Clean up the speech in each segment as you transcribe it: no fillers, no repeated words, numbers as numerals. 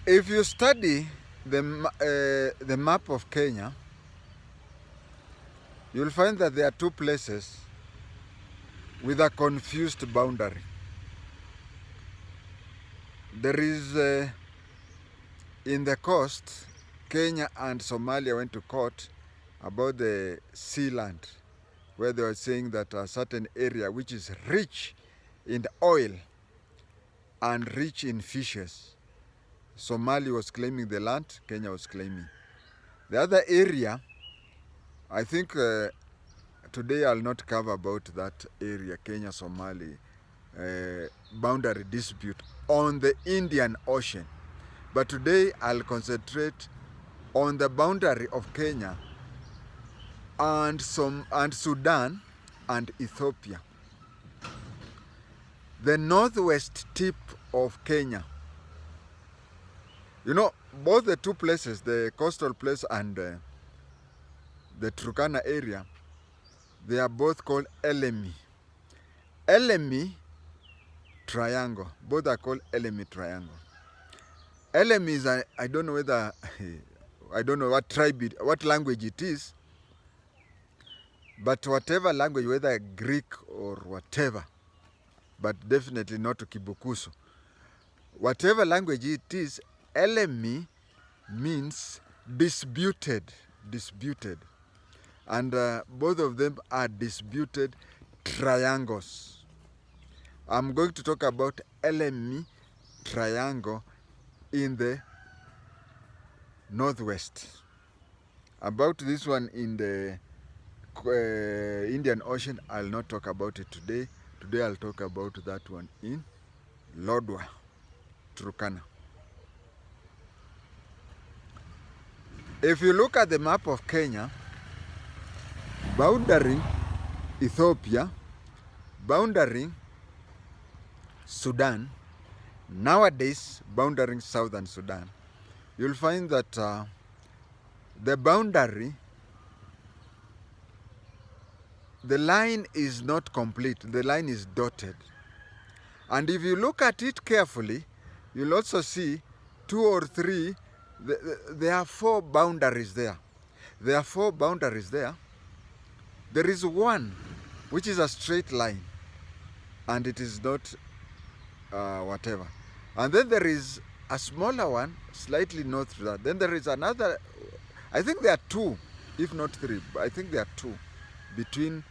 If you study the map of Kenya, you'll find that there are two places with a confused boundary. There is, in the coast, Kenya and Somalia went to court about the sea land, where they were saying that a certain area which is rich in oil and rich in fishes, Somalia was claiming the land, Kenya was claiming. The other area, I think today I'll not cover about that area, Kenya-Somali boundary dispute on the Indian Ocean. But today I'll concentrate on the boundary of Kenya and Sudan and Ethiopia. The northwest tip of Kenya. You know, both the two places, the coastal place and the Turkana area, they are both called ILEMI. ILEMI Triangle. Both are called ILEMI Triangle. ILEMI is, I don't know whether, I don't know what tribe, what language it is, but whatever language, whether Greek or whatever, but definitely not Kibukusu. Whatever language it is, ILEMI means disputed. And both of them are disputed triangles. I'm going to talk about ILEMI Triangle in the northwest. About this one in the Indian Ocean, I'll not talk about it today. Today I'll talk about that one in Lodwar, Turkana. If you look at the map of Kenya, boundary Ethiopia, boundary Sudan, nowadays boundary southern Sudan, you'll find that the boundary, the line is not complete, the line is dotted. And if you look at it carefully, you'll also see 2 or 3, there are 4 boundaries there. There are 4 boundaries there. There is one which is a straight line, and it is not whatever. And then there is a smaller one, slightly north to that. Then there is another, I think there are 2, if not 3, but I think there are 2 between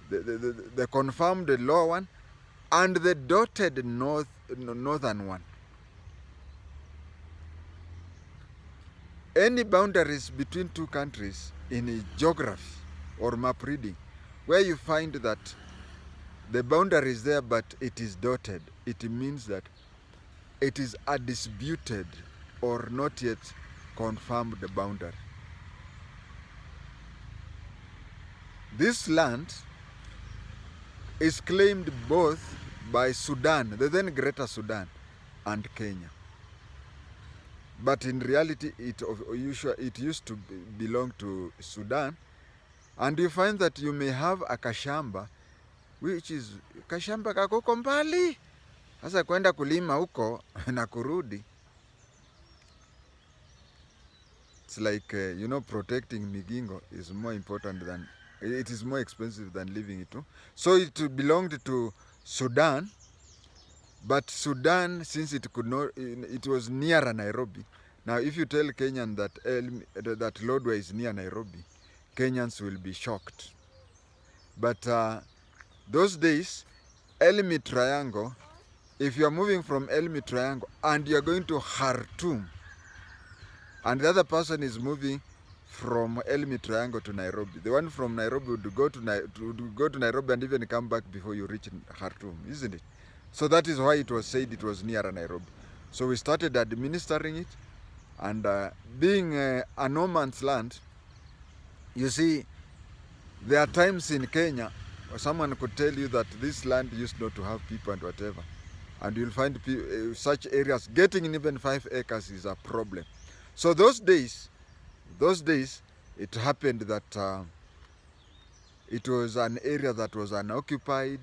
the confirmed lower one and the dotted northern one. Any boundaries between 2 countries in geography or map reading, where you find that the boundary is there but it is dotted, it means that it is a disputed or not yet confirmed boundary. This land is claimed both by Sudan, the then Greater Sudan, and Kenya. But in reality, it used to belong to Sudan. And you find that you may have a kashamba, which is kashamba kako mbali. Sasa kwenda kulima huko na kurudi. It's like, you know, protecting migingo is more important than, it is more expensive than leaving it. So it belonged to Sudan. But Sudan, since it could not, it was nearer Nairobi. Now, if you tell Kenyan that Lodwar is near Nairobi, Kenyans will be shocked. But those days, ILMI Triangle, if you are moving from ILMI Triangle and you are going to Khartoum, and the other person is moving from ILMI Triangle to Nairobi, the one from Nairobi would go to Nairobi and even come back before you reach Khartoum, isn't it? So that is why it was said it was near Nairobi. So we started administering it, and being a no man's land, you see, there are times in Kenya where someone could tell you that this land used not to have people and whatever, and you'll find such areas getting even 5 acres is a problem. So those days, it happened that it was an area that was unoccupied.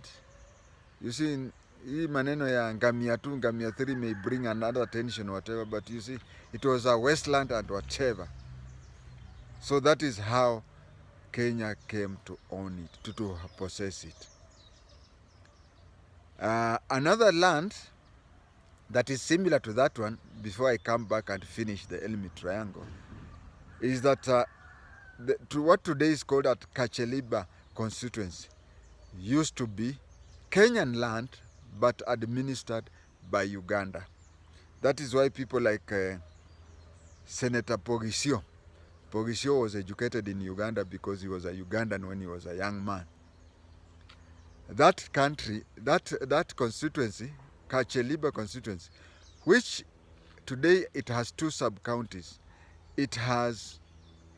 You see, hii maneno ya ngamia 2, ngamia 3 may bring another tension whatever, but you see it was a wasteland and whatever. So that is how Kenya came to own it, to possess it. Another land that is similar to that one, before I come back and finish the Ilmi Triangle, is that what today is called at Kacheliba constituency used to be Kenyan land but administered by Uganda. That is why people like Senator Pogisio was educated in Uganda because he was a Ugandan when he was a young man. That country, that constituency, Kacheliba constituency, which today it has 2 sub-counties. It has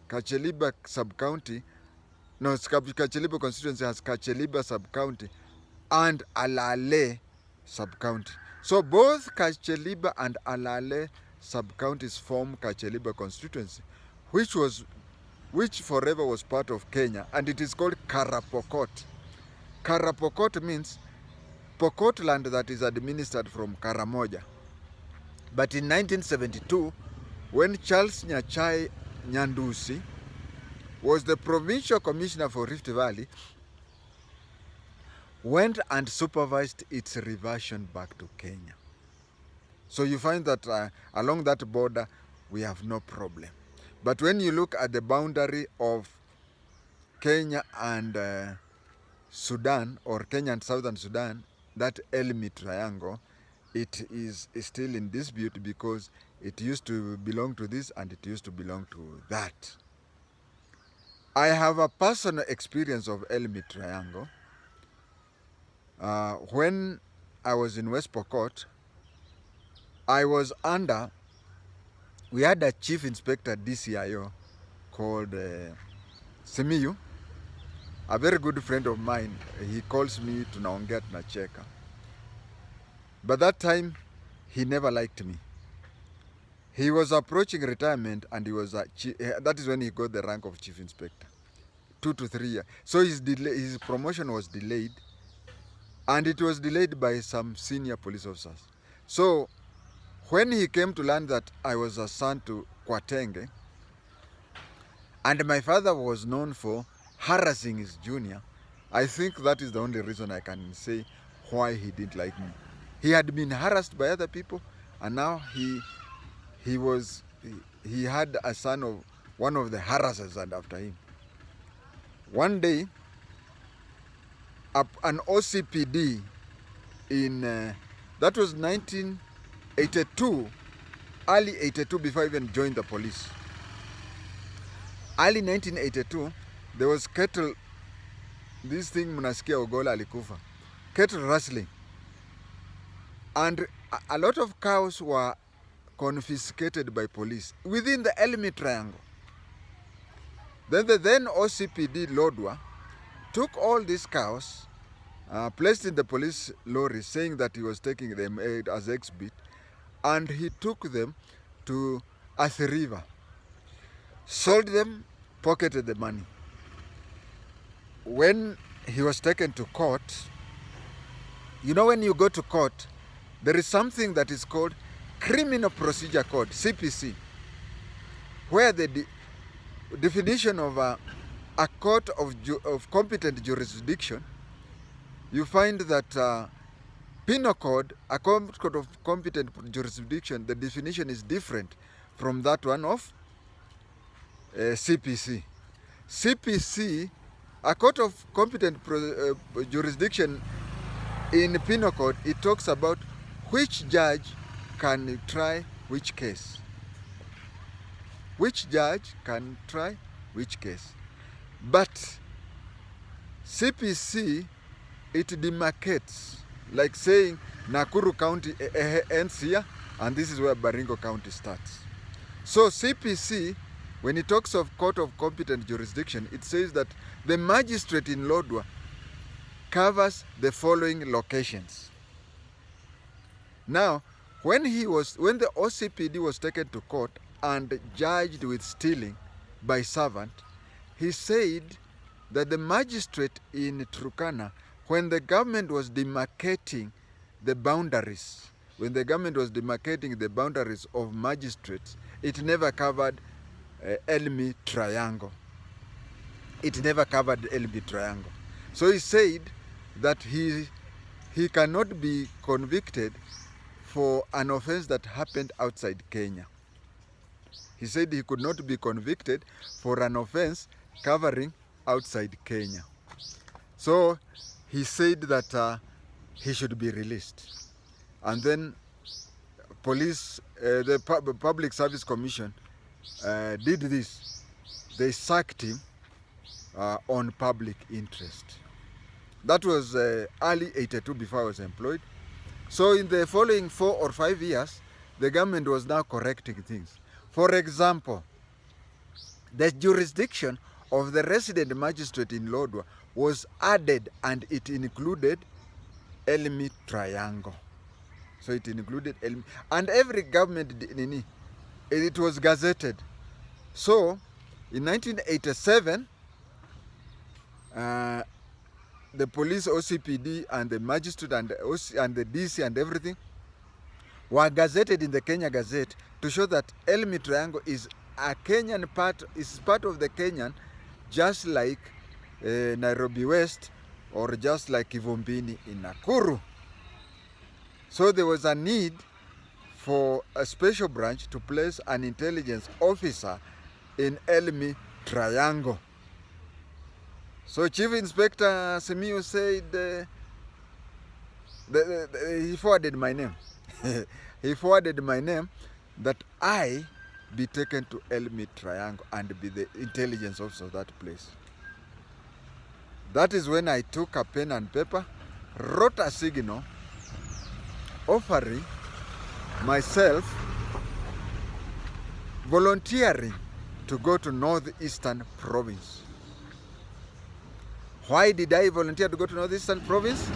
Kacheliba sub-county, no, Kacheliba constituency has Kacheliba sub-county and Alale sub-county. So both Kacheliba and Alale sub-counties form Kacheliba constituency, which forever was part of Kenya, and it is called Karapokot. Karapokot means Pokot land that is administered from Karamoja. But in 1972, when Charles Nyachai Nyandusi was the provincial commissioner for Rift Valley, went and supervised its reversion back to Kenya. So you find that along that border, we have no problem. But when you look at the boundary of Kenya and Sudan, or Kenya and Southern Sudan, that Ilmi Triangle, it is still in dispute because it used to belong to this and it used to belong to that. I have a personal experience of Ilmi Triangle. When I was in West Pokot, we had a chief inspector DCIO called Simiyu, a very good friend of mine. He calls me, tunaongea, tunacheka. But that time, he never liked me. He was approaching retirement and he was that is when he got the rank of chief inspector. 2 to 3 years. So his promotion was delayed, and it was delayed by some senior police officers. So when he came to learn that I was a son to JI-TENGE, and my father was known for harassing his junior, I think that is the only reason I can say why he didn't like me. He had been harassed by other people, and now he had a son of one of the harassers and after him. One day, an OCPD in, that was 1982, early 82, before I even joined the police. Early 1982, there was cattle, this thing mnasikia Ogola alikufa, cattle rustling. And a lot of cows were confiscated by police within the Ilmi Triangle. Then the then OCPD Lodwa took all these cows, placed in the police lorry, saying that he was taking them as exhibit, and he took them to Athi River, sold them, pocketed the money. When he was taken to court, you know, when you go to court, there is something that is called Criminal Procedure Code, CPC, where the definition of a court of competent jurisdiction, you find that penal code, a court of competent jurisdiction, the definition is different from that one of CPC. CPC, a court of competent jurisdiction in penal code, it talks about which judge can try which case. Which judge can try which case. But CPC, it demarcates, like saying Nakuru County ends here, and this is where Baringo County starts. So CPC, when it talks of court of competent jurisdiction, it says that the magistrate in Lodwa covers the following locations. Now, when the OCPD was taken to court and charged with stealing by servant, he said that the magistrate in Turkana, when the government was demarcating the boundaries. When the government was demarcating the boundaries of magistrates, it never covered Ilmi Triangle. It never covered Ilmi Triangle. So he said that he cannot be convicted for an offense that happened outside Kenya. He said he could not be convicted for an offense covering outside Kenya. So he said that he should be released. And then police, the Public Service Commission did this. They sacked him on public interest. That was early 82 before I was employed. So in the following 4 or 5 years, the government was now correcting things. For example, the jurisdiction of the resident magistrate in Lodwar was added, and it included Ilmi Triangle. So it included Ilmi. And every government, it was gazetted. So in 1987, the police, OCPD, and the magistrate, and the DC and everything were gazetted in the Kenya Gazette to show that Ilmi Triangle is a Kenyan part, is part of the Kenyan, just like Nairobi West, or just like Kivumbini in Nakuru. So there was a need for a special branch to place an intelligence officer in Ilmi Triangle. So Chief Inspector Simiyu said he forwarded my name. He forwarded my name that I be taken to Ilmi Triangle and be the intelligence officer of that place. That is when I took a pen and paper, wrote a signal offering myself volunteering to go to Northeastern Province. Why did I volunteer to go to Northeastern Province?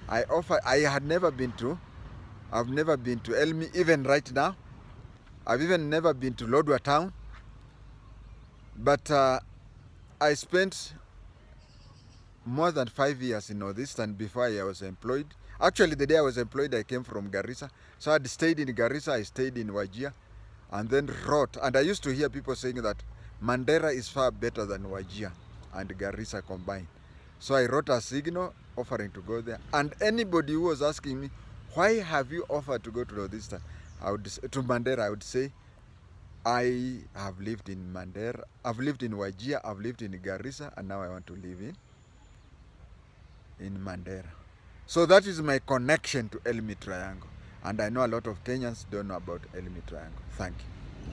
I've never been to Ilmi, even right now. I've even never been to Lodwar town. But I spent more than 5 years in Northeastern before I was employed. Actually, the day I was employed, I came from Garissa. So I'd stayed in Garissa, I stayed in Wajir, and then wrote. And I used to hear people saying that Mandera is far better than Wajir and Garissa combined. So I wrote a signal offering to go there. And anybody who was asking me, why have you offered to go to Northeastern? To Mandera, I would say, I have lived in Mandera, I've lived in Wajir, I've lived in Garissa, and now I want to live in Mandera. So that is my connection to Ilmi Triangle. And I know a lot of Kenyans don't know about Ilmi Triangle. Thank you.